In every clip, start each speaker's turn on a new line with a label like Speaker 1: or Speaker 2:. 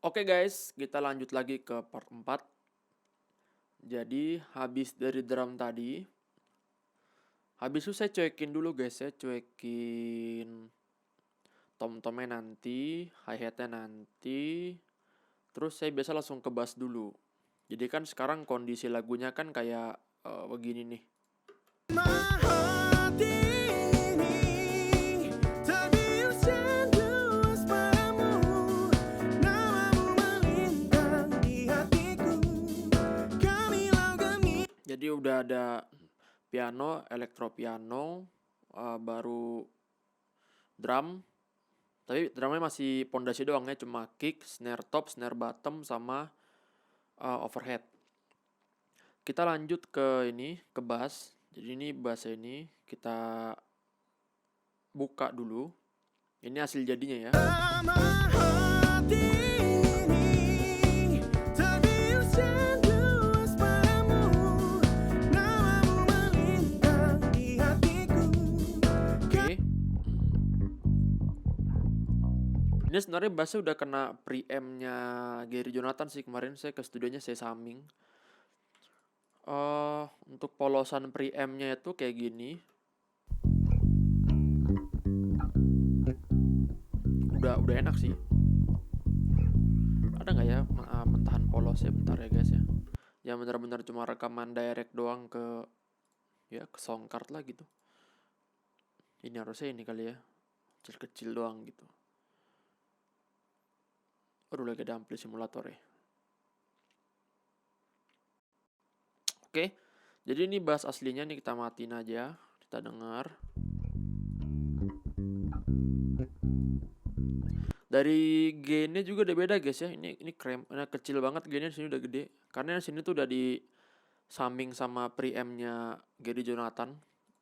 Speaker 1: Oke guys, kita lanjut lagi ke part 4. Jadi habis dari drum tadi, habis itu saya cuekin dulu guys, saya cuekin tom-tomnya nanti, hi-hatnya nanti, terus saya biasa langsung ke bass dulu. Jadi kan sekarang kondisi lagunya kan kayak begini nih. Jadi udah ada piano, elektro piano, baru drum. Tapi drumnya masih pondasi doang ya, cuma kick, snare top, snare bottom, sama overhead. Kita lanjut ke ini, ke bass. Jadi ini bass ini kita buka dulu. Ini hasil jadinya ya. Oke. Ini sebenarnya bassnya udah kena preamp-nya Gary Jonathan sih, kemarin saya ke studionya saya summing. Untuk polosan preamp-nya itu kayak gini. Udah enak sih. Ada nggak ya mentahan polosnya, bentar ya guys ya. Yang benar-benar cuma rekaman direct doang ke song card lah gitu. Ini harusnya ini kali ya, kecil-kecil doang gitu. Aduh, lagi ada ampli simulator ya. Oke, jadi ini bass aslinya nih, kita matiin aja, kita dengar. Dari gainnya juga udah beda guys ya. Ini kecil banget gainnya, sini udah gede. Karena sini tuh udah di summing sama preamp-nya Gary Jonathan,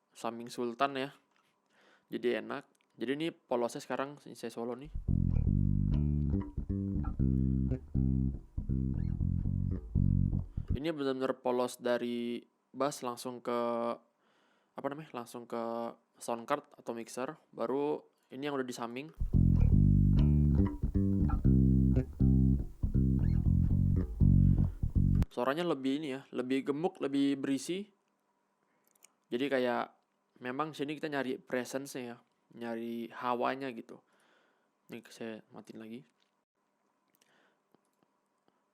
Speaker 1: summing Sultan ya. Jadi enak. Jadi ini polosnya sekarang ini saya solo nih. Ini benar-benar polos dari bass langsung ke langsung ke sound card atau mixer. Baru ini yang udah di summing. Suaranya lebih ini ya, lebih gemuk, lebih berisi. Jadi kayak memang sini kita nyari presence-nya ya, nyari hawanya gitu. Ini saya matiin lagi.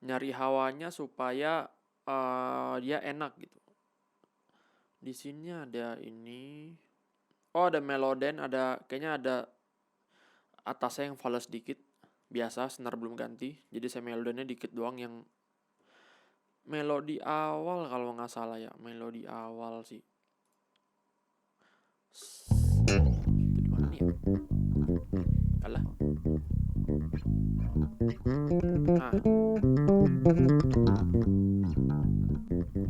Speaker 1: Nyari hawanya supaya dia enak gitu. Di sini ada ini. Oh, ada meloden, kayaknya ada atasnya yang fals dikit. Biasa, senar belum ganti. Jadi saya melodennya dikit doang, yang melodi awal kalau nggak salah ya, melodi awal sih. Itu di mana nih ya? Alah. Nah.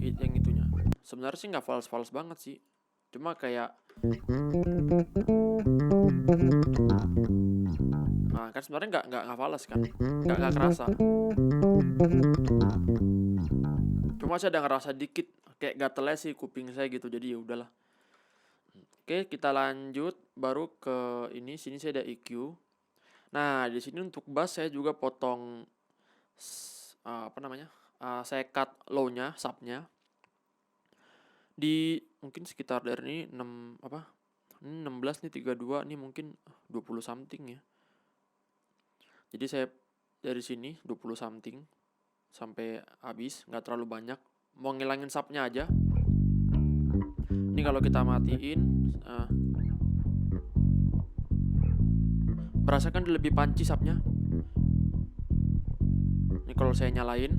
Speaker 1: Yang itunya. Sebenarnya sih nggak fals banget sih. Cuma kayak kan sebenarnya nggak fals kan, nggak kerasa. Cuma saya ada ngerasa dikit kayak gatelnya sih kuping saya gitu, jadi ya udahlah. Oke, kita lanjut baru ke ini. Sini saya ada EQ. Nah, di sini untuk bass saya juga potong saya cut low-nya, sub-nya di mungkin sekitar dari ini 16 nih, 32 nih, mungkin 20 something ya. Jadi saya dari sini 20 something sampai habis, nggak terlalu banyak. Mau ngilangin sub-nya aja. Ini kalau kita matiin, berasa kan lebih panci sub-nya. Ini kalau saya nyalain,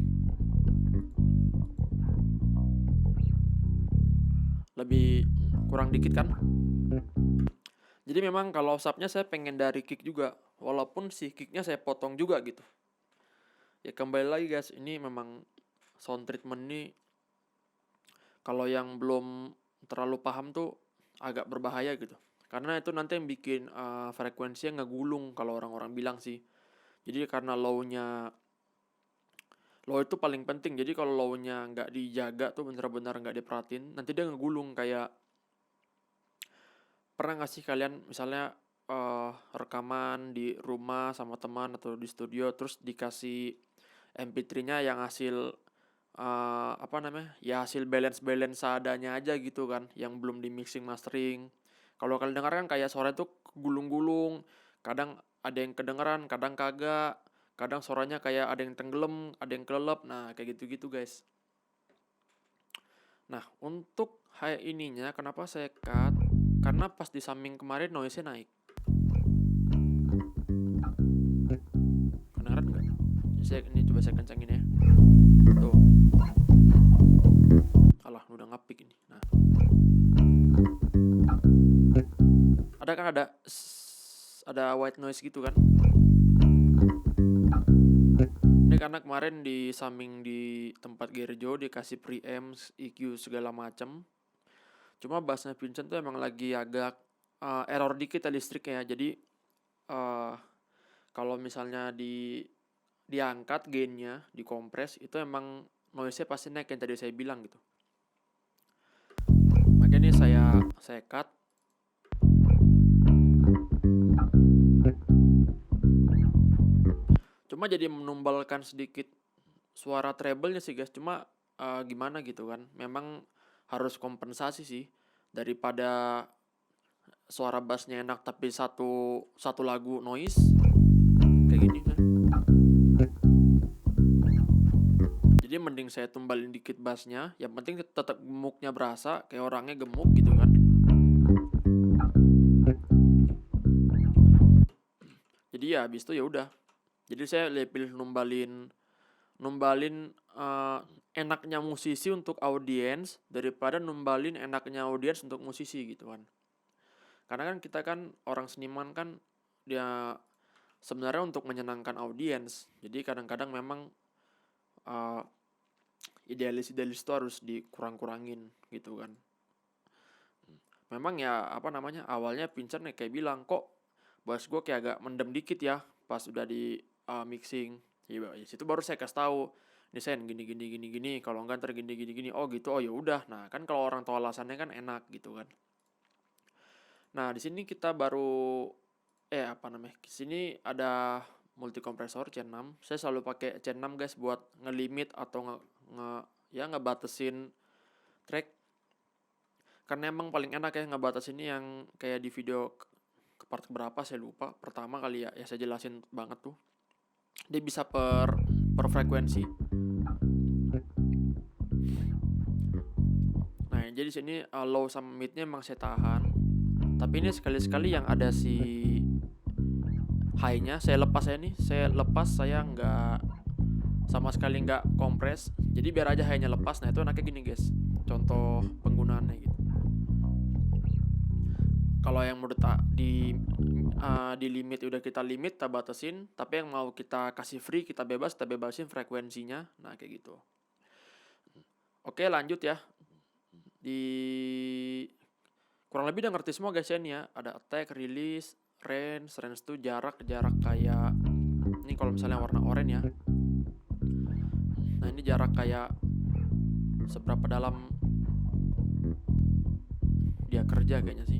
Speaker 1: lebih kurang dikit kan. Jadi memang kalau sub-nya saya pengen dari kick juga, walaupun si kicknya saya potong juga gitu. Ya kembali lagi guys, ini memang sound treatment ini kalau yang belum terlalu paham tuh agak berbahaya gitu. Karena itu nanti yang bikin frekuensinya ngegulung kalau orang-orang bilang sih. Jadi karena low itu paling penting. Jadi kalau low-nya nggak dijaga tuh, bener-bener nggak diperhatiin, nanti dia ngegulung. Kayak pernah nggak sih kalian misalnya rekaman di rumah sama teman atau di studio, terus dikasih MP3-nya yang hasil apa namanya, ya hasil balance seadanya aja gitu kan, yang belum di mixing mastering. Kalau kalian dengar kan kayak suara itu gulung-gulung, kadang ada yang kedengeran, kadang kagak, kadang suaranya kayak ada yang tenggelam, ada yang kelelep, nah kayak gitu-gitu guys. Nah untuk high ininya kenapa saya cut, karena pas di summing kemarin noise-nya naik. Kedengeran nggak? Ini coba saya kencangin ya. Tuh. Alah, udah ngapik ini. Nah. Ada kan ada white noise gitu kan. Ini karena kemarin di summing di tempat Gerjo dikasih preamp, EQ segala macam. Cuma bassnya Vincent tuh emang lagi agak error dikit ya listriknya. Jadi kalau misalnya diangkat gainnya, dikompres, itu emang noise-nya pasti naik yang tadi saya bilang gitu. Makanya ini saya cut. Cuma jadi menumbalkan sedikit suara treble-nya sih guys. Cuma gimana gitu kan. Memang harus kompensasi sih. Daripada suara bassnya enak tapi satu lagu noise kayak gini kan. Jadi mending saya tumbalin dikit bassnya, yang penting tetap gemuknya berasa, kayak orangnya gemuk gitu kan. Jadi ya habis itu ya udah. Jadi saya lebih numbalin enaknya musisi untuk audiens daripada numbalin enaknya audiens untuk musisi gitu kan. Karena kan kita kan orang seniman kan dia sebenarnya untuk menyenangkan audiens. Jadi kadang-kadang memang idealis itu harus dikurang-kurangin gitu kan. Memang ya apa namanya, awalnya Vincent kayak bilang kok bass gue kayak agak mendem dikit ya pas udah di mixing. Ya situ baru saya kasih tahu ini sen gini, kalau enggak ntar gini. Oh gitu, oh ya udah. Nah kan kalau orang tahu alasannya kan enak gitu kan. Nah di sini kita baru di sini ada multi kompresor C6. Saya selalu pakai C6 guys buat ngelimit atau ngebatasin track. Karena emang paling enak ya ngebatasin ini yang kayak di video ke part berapa saya lupa. Pertama kali ya saya jelasin banget tuh. Dia bisa per frekuensi. Nah, jadi sini low sama mid-nya emang saya tahan. Tapi ini sekali-sekali yang ada si high-nya saya lepas saya nggak sama sekali nggak kompres. Jadi biar aja high-nya lepas. Nah, itu enaknya gini guys. Contoh penggunaannya gitu. Kalau yang udah di limit udah kita limit, kita batasin, tapi yang mau kita kasih free, kita bebasin frekuensinya. Nah, kayak gitu. Oke, lanjut ya. Kurang lebih udah ngerti semua guys ya nih ya. Ada attack, release, range itu jarak kayak ini kalau misalnya warna oranye ya. Nah, ini jarak kayak seberapa dalam dia kerja kayaknya sih.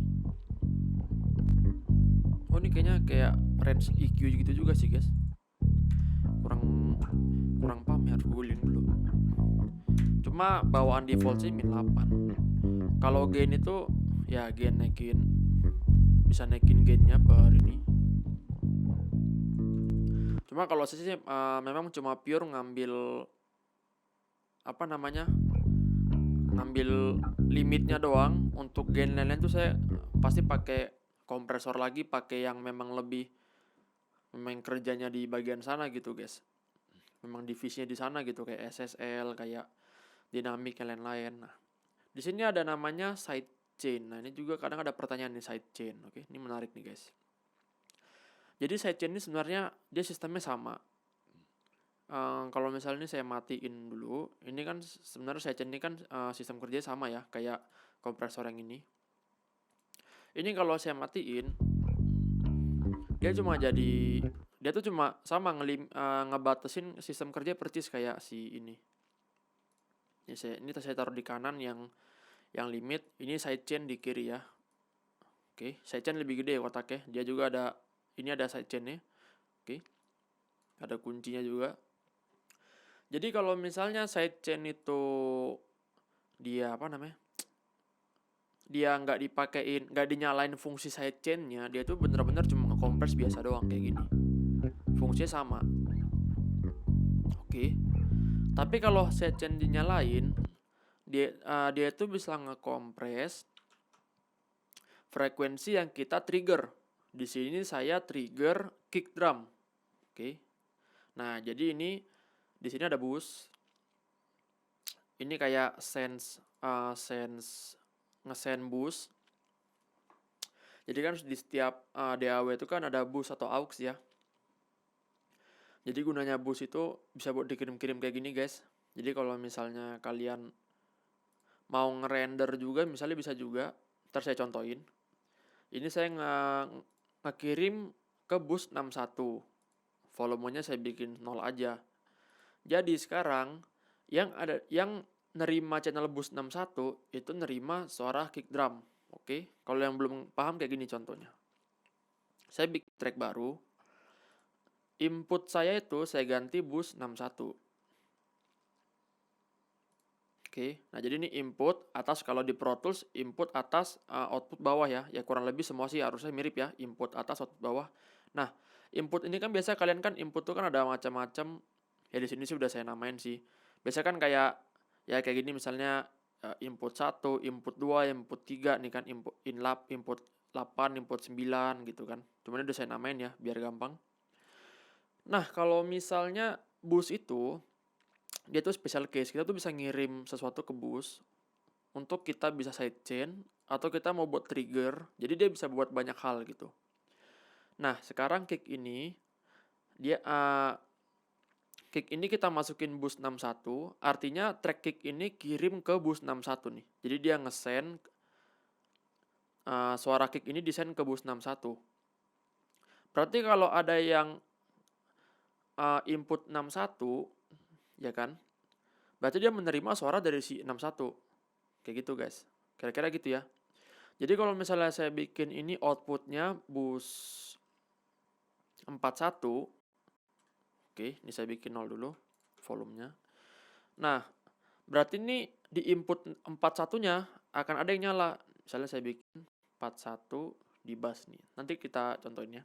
Speaker 1: Oh, ini kayaknya kayak range EQ gitu juga sih guys. Kurang paham ya, harus googling dulu. Cuma bawaan default sih min 8. Kalau gain itu ya gain bisa naikin gainnya per ini. Cuma kalau saya sih memang cuma pure ngambil ngambil limitnya doang. Untuk gain lain-lain tuh saya pasti pakai kompresor lagi, pakai yang memang kerjanya di bagian sana gitu guys. Memang divisinya di sana gitu, kayak SSL, kayak dinamik yang lain-lain. Nah, di sini ada namanya sidechain. Nah, ini juga kadang ada pertanyaan nih sidechain. Oke, ini menarik nih guys. Jadi sidechain ini sebenarnya dia sistemnya sama. Kalau misalnya ini saya matiin dulu, ini kan sebenarnya sidechain ini kan sistem kerja sama ya, kayak kompresor yang ini. Ini kalau saya matiin, dia tuh cuma sama ngebatasin sistem kerja percis kayak si ini. Ini saya taruh di kanan yang limit, ini sidechain di kiri ya. Oke, sidechain lebih gede kotaknya. Dia juga ada, ini ada sidechainnya. Oke, ada kuncinya juga. Jadi kalau misalnya sidechain itu dia apa namanya? Dia nggak dipakein, nggak dinyalain fungsi sidechainnya, dia tuh bener-bener cuma nge-compress biasa doang kayak gini. Fungsinya sama. Oke. Tapi kalau sidechain dinyalain, dia tuh bisa nge-compress frekuensi yang kita trigger. Di sini saya trigger kick drum. Oke. Nah, jadi ini di sini ada boost. Ini kayak sense nge-sense boost. Jadi kan di setiap DAW itu kan ada boost atau aux ya. Jadi gunanya boost itu bisa buat dikirim-kirim kayak gini guys. Jadi kalau misalnya kalian mau ngerender juga misalnya bisa juga. Ntar saya contohin. Ini saya ngekirim ke boost 61. Volumenya saya bikin 0 aja. Jadi sekarang yang nerima channel boost 61 itu nerima suara kick drum. Oke, kalau yang belum paham kayak gini contohnya. Saya bikin track baru. Input saya itu saya ganti boost 61. Oke, nah jadi ini input atas, kalau di Pro Tools input atas, output bawah ya. Ya kurang lebih semua sih harusnya mirip ya, input atas output bawah. Nah, input ini kan biasa kalian kan input tuh kan ada macam-macam. Ya di sini sih udah saya namain sih. Biasa kan kayak ya kayak gini misalnya input 1, input 2, input 3 nih kan, input 8, input 9 gitu kan. Cuman udah saya namain ya biar gampang. Nah, kalau misalnya boost itu dia tuh special case, kita tuh bisa ngirim sesuatu ke boost untuk kita bisa sidechain atau kita mau buat trigger, jadi dia bisa buat banyak hal gitu. Nah sekarang kick ini dia kick ini kita masukin boost 61, artinya track kick ini kirim ke boost 61 nih. Jadi dia nge-send suara kick ini di-send ke boost 61. Berarti kalau ada yang input 61 ya kan, berarti dia menerima suara dari si 61. Kayak gitu guys, kira-kira gitu ya. Jadi kalau misalnya saya bikin ini outputnya boost 41. Oke, ini saya bikin 0 dulu volumenya. Nah, berarti ini di input 41-nya akan ada yang nyala. Misalnya saya bikin 41 di bass nih. Nanti kita contohin ya.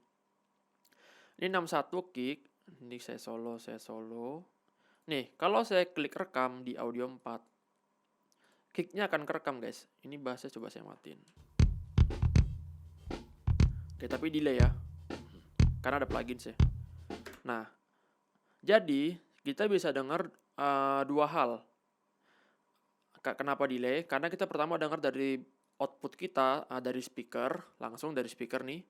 Speaker 1: Ini 61 kick. Ini saya solo. Nih, kalau saya klik rekam di audio 4, kicknya akan kerekam guys. Ini bassnya coba saya matiin. Oke, tapi delay ya. Karena ada plugin sih. Nah, jadi kita bisa dengar dua hal. Kenapa delay? Karena kita pertama dengar dari output kita, dari speaker, langsung dari speaker nih.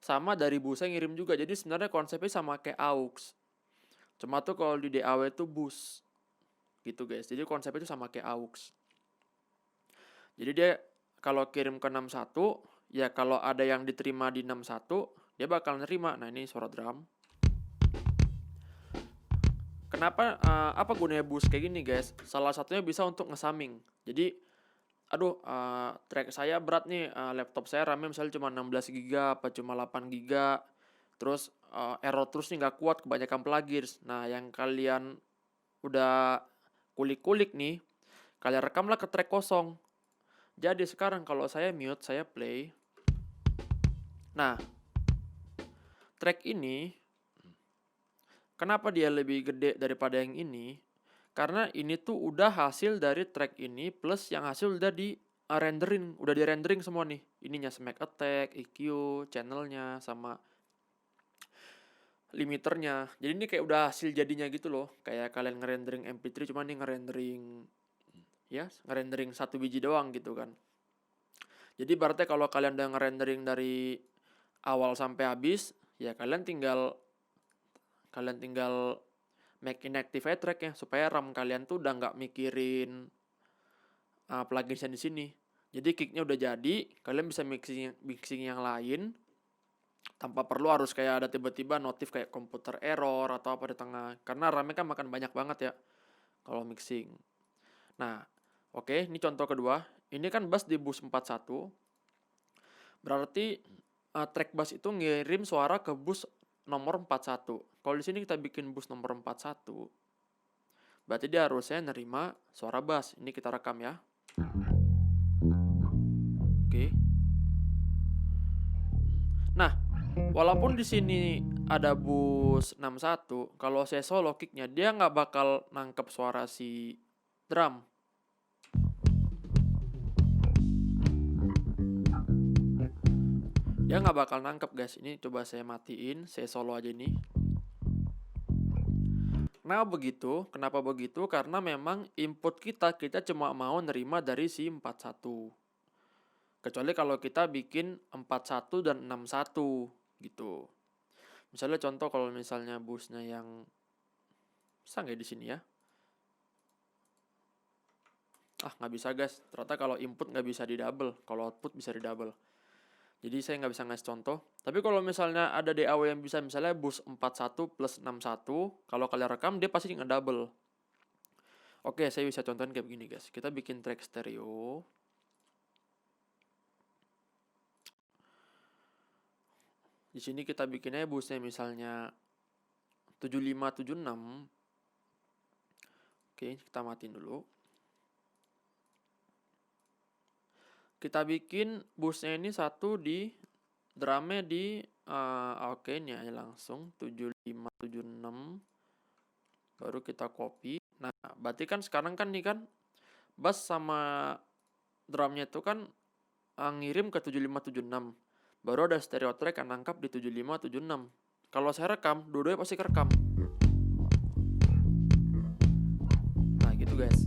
Speaker 1: Sama dari boost yang ngirim juga. Jadi sebenarnya konsepnya sama kayak aux. Cuma tuh kalau di DAW itu boost. Gitu guys. Jadi konsepnya itu sama kayak aux. Jadi dia kalau kirim ke 61, ya kalau ada yang diterima di 61, dia bakal nerima. Nah ini suara drum. Kenapa, apa gunanya boost kayak gini guys? Salah satunya bisa untuk ngesumming. Jadi, aduh track saya berat nih, laptop saya RAM-nya misalnya cuma 16 GB apa cuma 8 GB. Terus error terus nih gak kuat, kebanyakan plugins. Nah yang kalian udah kulik-kulik nih, kalian rekamlah ke track kosong. Jadi sekarang kalau saya mute, saya play. Nah, track ini kenapa dia lebih gede daripada yang ini? Karena ini tuh udah hasil dari track ini plus yang hasil udah di rendering, udah di rendering semua nih. Ininya smack attack, EQ, channelnya sama limiternya. Jadi ini kayak udah hasil jadinya gitu loh. Kayak kalian ngerendering MP3 cuma nih ngerendering satu biji doang gitu kan. Jadi berarti kalau kalian udah ngerendering dari awal sampai habis, ya kalian tinggal make inactive tracknya supaya RAM kalian tuh udah nggak mikirin pluginsnya di sini. Jadi kicknya udah jadi, kalian bisa mixing yang lain tanpa perlu harus kayak ada tiba-tiba notif kayak komputer error atau apa di tengah. Karena RAM-nya kan makan banyak banget ya kalau mixing. Nah, oke, ini contoh kedua. Ini kan bass di boost 41. Berarti track bass itu ngirim suara ke bus nomor 41. Kalau di sini kita bikin bus nomor 41, berarti dia harusnya nerima suara bass. Ini kita rekam ya. Oke. Nah, walaupun di sini ada bus 61, kalau saya solo kicknya dia nggak bakal nangkep suara si drum. Dia nggak bakal nangkep guys. Ini coba saya matiin, saya solo aja nih. Kenapa begitu? Karena memang input kita cuma mau nerima dari si 41. Kecuali kalau kita bikin 41 dan 61 gitu. Misalnya contoh kalau misalnya busnya yang bisa nggak di sini ya? Nggak bisa guys. Ternyata kalau input nggak bisa di double, kalau output bisa di double. Jadi saya nggak bisa ngasih contoh. Tapi kalau misalnya ada DAW yang bisa, misalnya bus 41 plus 61, kalau kalian rekam dia pasti nge-double. Oke, saya bisa contohin kayak begini guys. Kita bikin track stereo. Di sini kita bikinnya busnya misalnya 7576. Oke, kita matiin dulu. Kita bikin busnya ini satu di drumnya di oke, ini aja langsung 7576. Baru kita copy. Nah, berarti kan sekarang kan nih kan bass sama drumnya itu kan ngirim ke 7576. Baru ada stereo track yang nangkap di 7576. Kalau saya rekam, dua-duanya pasti kerekam. Nah, gitu guys.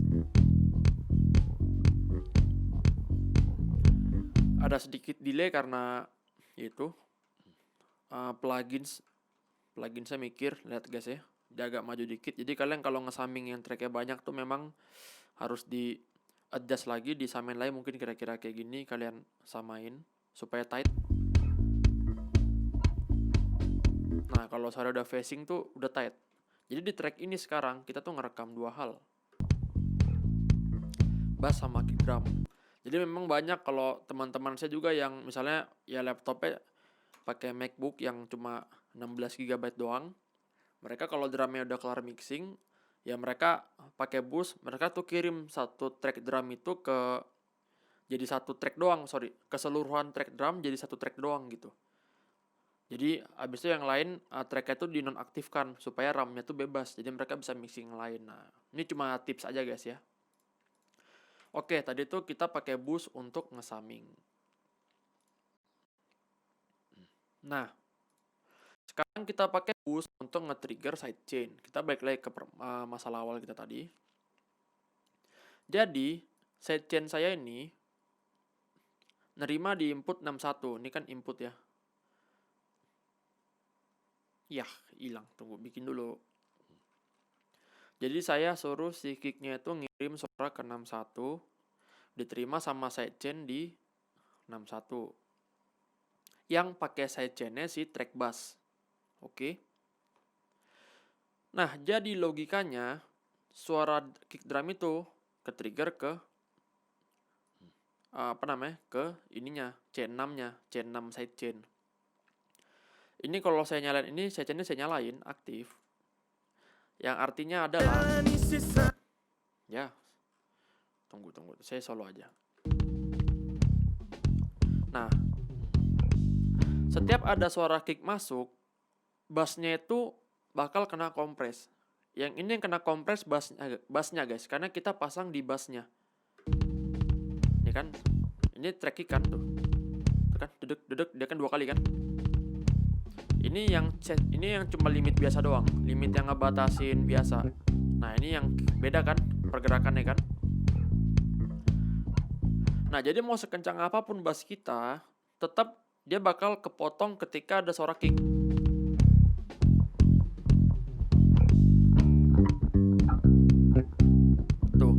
Speaker 1: Ada sedikit delay karena itu plugin saya mikir, lihat guys ya, dia agak maju dikit. Jadi kalian kalau ngesaming yang tracknya banyak tuh memang harus di adjust lagi, disamain lagi, mungkin kira-kira kayak gini kalian samain supaya tight. Nah, kalau saya udah phasing tuh udah tight. Jadi di track ini sekarang kita tuh ngerekam dua hal, bass sama kick drum. Jadi memang banyak kalau teman-teman saya juga yang misalnya ya laptopnya pakai MacBook yang cuma 16 GB doang. Mereka kalau drumnya udah kelar mixing, ya mereka pakai bus, mereka tuh kirim satu track drum itu jadi satu track doang, keseluruhan track drum jadi satu track doang gitu. Jadi abis itu yang lain tracknya tuh dinonaktifkan supaya RAM-nya tuh bebas, jadi mereka bisa mixing yang lain. Nah, ini cuma tips aja guys ya. Oke, tadi tuh kita pakai bus untuk ngesaming. Nah, sekarang kita pakai bus untuk nge-trigger sidechain. Kita balik lagi ke masalah awal kita tadi. Jadi, sidechain saya ini nerima di input 61. Ini kan input ya. Yah, hilang. Tunggu, bikin dulu. Jadi saya suruh si kicknya itu ngirim suara ke 61, diterima sama sidechain di 61. Yang pakai sidechainnya si track bass. Oke. Nah, jadi logikanya suara kick drum itu ke-trigger ke ke ininya, C6-nya, C6 sidechain. Ini kalau saya nyalain ini, sidechainnya saya nyalain aktif. Yang artinya adalah ya. Tunggu, saya solo aja. Nah, setiap ada suara kick masuk, bassnya itu bakal kena kompres. Yang ini yang kena kompres bassnya guys, karena kita pasang di bassnya. Ini kan, ini track kick kan tuh. Tuh kan, dedek, dia kan 2 kali kan. Ini yang cuma limit biasa doang, limit yang ngebatasin biasa. Nah, ini yang beda kan pergerakannya kan. Nah, jadi mau sekencang apapun bass kita, tetap dia bakal kepotong ketika ada suara kick. Tuh,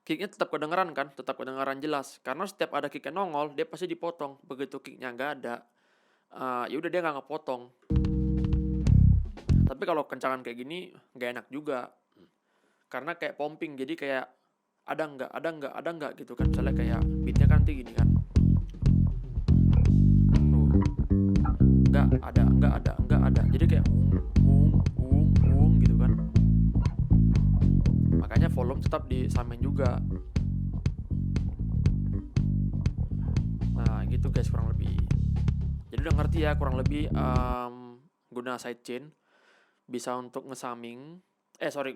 Speaker 1: kicknya tetap kedengeran kan, tetap kedengeran jelas. Karena setiap ada kick yang nongol, dia pasti dipotong. Begitu kicknya nggak ada, ya udah dia nggak ngepotong. Tapi kalau kencangan kayak gini nggak enak juga, karena kayak pumping, jadi kayak ada nggak gitu kan. Misalnya kayak beatnya kan tinggi gini kan, ada. Jadi kayak gitu kan. Makanya volume tetap disamain juga. Nah gitu guys kurang lebih. Jadi udah ngerti ya kurang lebih guna sidechain bisa untuk ngesumming.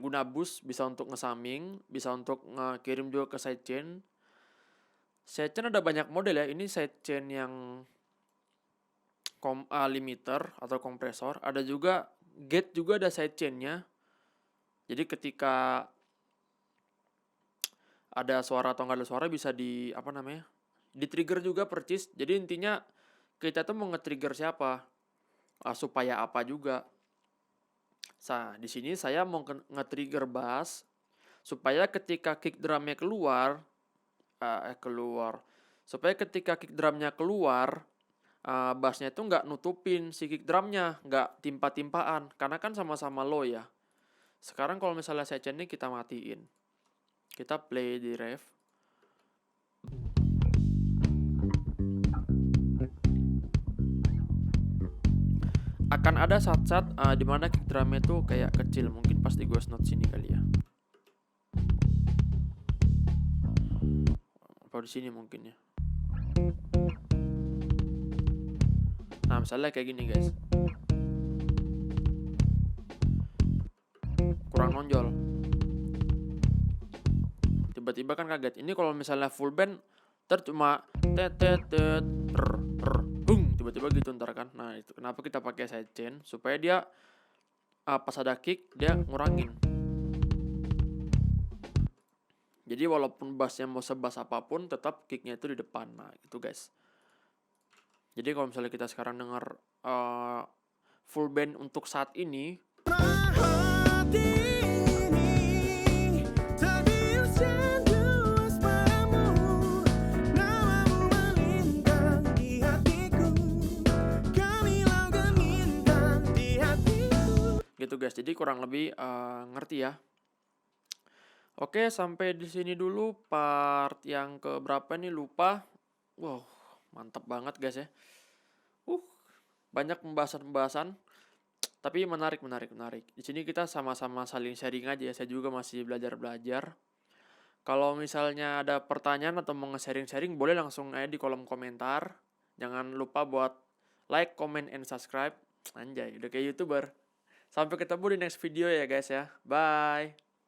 Speaker 1: Guna boost bisa untuk ngesumming, bisa untuk ngekirim juga ke sidechain. Sidechain ada banyak model ya. Ini sidechain yang limiter atau kompresor. Ada juga gate juga ada sidechainnya. Jadi ketika ada suara atau nggak ada suara bisa di trigger juga percis. Jadi intinya kita tuh mau nge-trigger siapa, supaya apa juga. Nah di sini saya mau nge-trigger bass supaya ketika kick drumnya supaya ketika kick drumnya keluar, bassnya itu nggak nutupin si kick drumnya, nggak timpa-timpaan, karena kan sama-sama low ya. Sekarang kalau misalnya sidechain ini kita matiin, kita play di ref. Akan ada saat-saat dimana kick drumnya itu kayak kecil, mungkin pas di ghost note sini kali ya. Apa di sini mungkin ya. Nah misalnya kayak gini guys, kurang nonjol, tiba-tiba kan kaget. Ini kalau misalnya full band cuma tiba-tiba gitu ntar kan. Nah itu kenapa kita pakai sidechain, supaya dia pas ada kick dia ngurangin. Jadi walaupun bassnya mau sebas apapun tetap kicknya itu di depan. Nah gitu guys. Jadi kalau misalnya kita sekarang dengar full band untuk saat ini, gitu guys. Jadi kurang lebih ngerti ya. Oke, sampai di sini dulu part yang keberapa nih lupa. Wow, mantap banget guys ya. Banyak pembahasan, tapi menarik. Di sini kita sama-sama saling sharing aja ya. Saya juga masih belajar. Kalau misalnya ada pertanyaan atau mau nge-sharing, boleh langsung aja di kolom komentar. Jangan lupa buat like, comment, and subscribe. Anjay, udah kayak YouTuber. Sampai ketemu di next video ya guys ya. Bye.